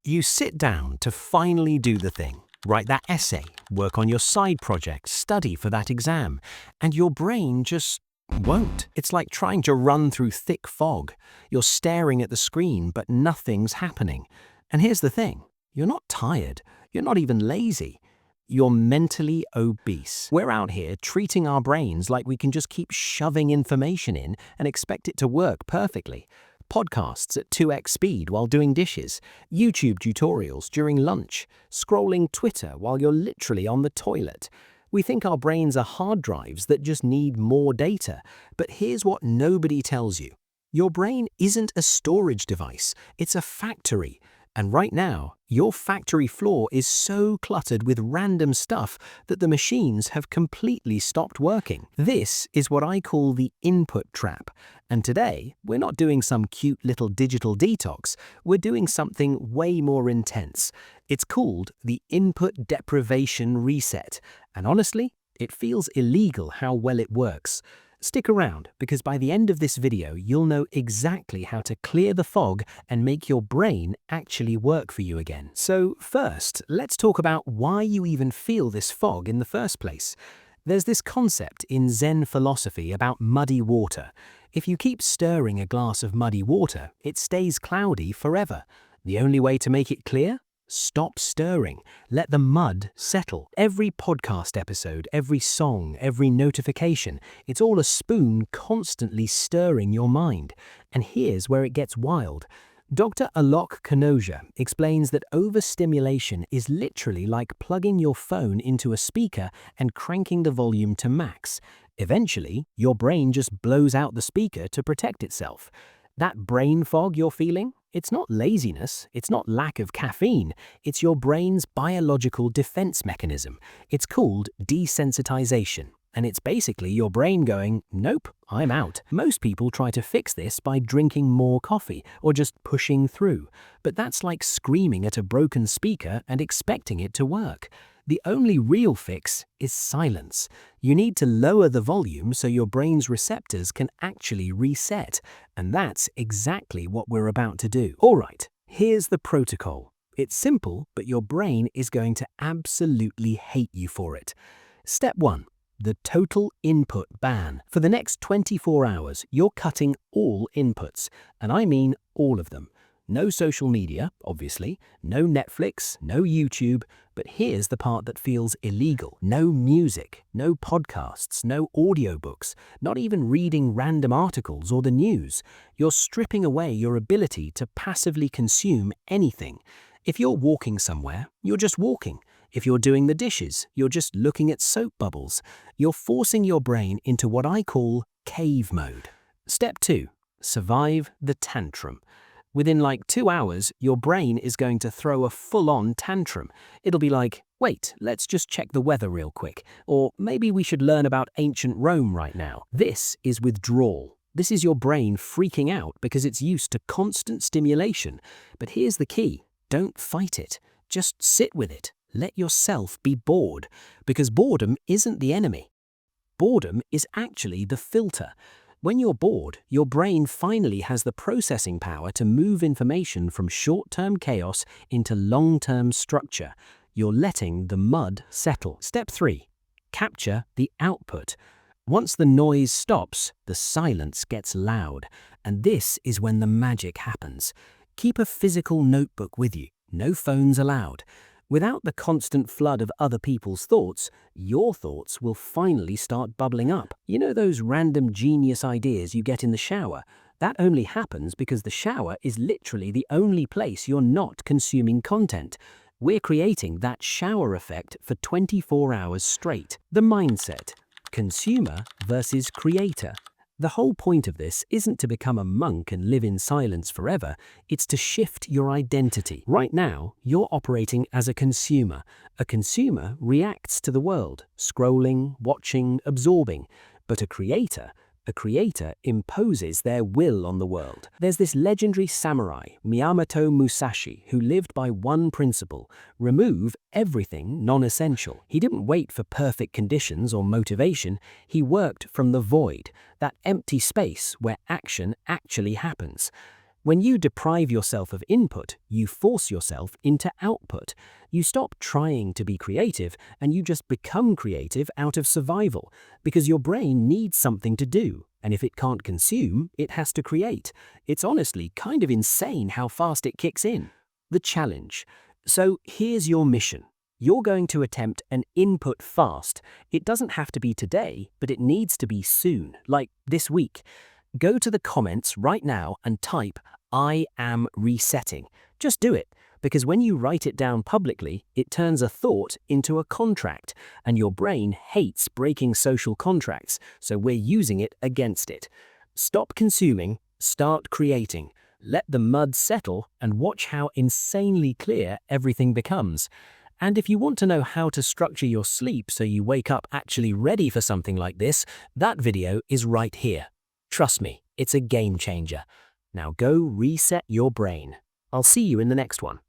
You sit down to finally do the thing. Write that essay, work on your side project, study for that exam, and your brain just won't. It's like trying to run through thick fog. You're staring at the screen, but nothing's happening. And here's the thing, you're not tired, you're not even lazy. You're mentally obese. We're out here treating our brains like we can just keep shoving information in and expect it to work perfectly. Podcasts at 2x speed while doing dishes, YouTube tutorials during lunch, scrolling Twitter while you're literally on the toilet. We think our brains are hard drives that just need more data, but here's what nobody tells you. Your brain isn't a storage device, it's a factory. And right now, your factory floor is so cluttered with random stuff that the machines have completely stopped working. This is what I call the input trap. And today, we're not doing some cute little digital detox, we're doing something way more intense. It's called the input deprivation reset. And honestly, it feels illegal how well it works. Stick around, because by the end of this video, you'll know exactly how to clear the fog and make your brain actually work for you again. So first, let's talk about why you even feel this fog in the first place. There's this concept in Zen philosophy about muddy water. If you keep stirring a glass of muddy water, it stays cloudy forever. The only way to make it clear? Stop stirring. Let the mud settle. Every podcast episode, every song, every notification, it's all a spoon constantly stirring your mind. And here's where it gets wild. Dr. Alok Kanoja explains that overstimulation is literally like plugging your phone into a speaker and cranking the volume to max. Eventually, your brain just blows out the speaker to protect itself. That brain fog you're feeling? It's not laziness, it's not lack of caffeine, it's your brain's biological defense mechanism. It's called desensitization, and it's basically your brain going, nope, I'm out. Most people try to fix this by drinking more coffee or just pushing through, but that's like screaming at a broken speaker and expecting it to work. The only real fix is silence. You need to lower the volume so your brain's receptors can actually reset. And that's exactly what we're about to do. All right, here's the protocol. It's simple, but your brain is going to absolutely hate you for it. Step 1. The total input ban. For the next 24 hours, you're cutting all inputs. And I mean all of them. No social media, obviously, no Netflix, no YouTube, but here's the part that feels illegal. No music, no podcasts, no audiobooks, not even reading random articles or the news. You're stripping away your ability to passively consume anything. If you're walking somewhere, you're just walking. If you're doing the dishes, you're just looking at soap bubbles. You're forcing your brain into what I call cave mode. Step 2. Survive the tantrum. Within like 2 hours, your brain is going to throw a full-on tantrum. It'll be like, wait, let's just check the weather real quick. Or maybe we should learn about ancient Rome right now. This is withdrawal. This is your brain freaking out because it's used to constant stimulation. But here's the key. Don't fight it. Just sit with it. Let yourself be bored. Because boredom isn't the enemy. Boredom is actually the filter. When you're bored, your brain finally has the processing power to move information from short-term chaos into long-term structure. You're letting the mud settle. Step 3. Capture the output. Once the noise stops, the silence gets loud. And this is when the magic happens. Keep a physical notebook with you. No phones allowed. Without the constant flood of other people's thoughts, your thoughts will finally start bubbling up. You know those random genius ideas you get in the shower? That only happens because the shower is literally the only place you're not consuming content. We're creating that shower effect for 24 hours straight. The mindset. Consumer versus creator. The whole point of this isn't to become a monk and live in silence forever, it's to shift your identity. Right now, you're operating as a consumer. A consumer reacts to the world, scrolling, watching, absorbing. But a creator imposes their will on the world. There's this legendary samurai, Miyamoto Musashi, who lived by one principle: remove everything non-essential. He didn't wait for perfect conditions or motivation, he worked from the void, that empty space where action actually happens. When you deprive yourself of input, you force yourself into output. You stop trying to be creative and you just become creative out of survival because your brain needs something to do, and if it can't consume, it has to create. It's honestly kind of insane how fast it kicks in. The challenge. So here's your mission. You're going to attempt an input fast. It doesn't have to be today, but it needs to be soon, like this week. Go to the comments right now and type, "I am resetting." Just do it, because when you write it down publicly, it turns a thought into a contract, and your brain hates breaking social contracts, so we're using it against it. Stop consuming, start creating. Let the mud settle and watch how insanely clear everything becomes. And if you want to know how to structure your sleep so you wake up actually ready for something like this, that video is right here. Trust me, it's a game changer. Now go reset your brain. I'll see you in the next one.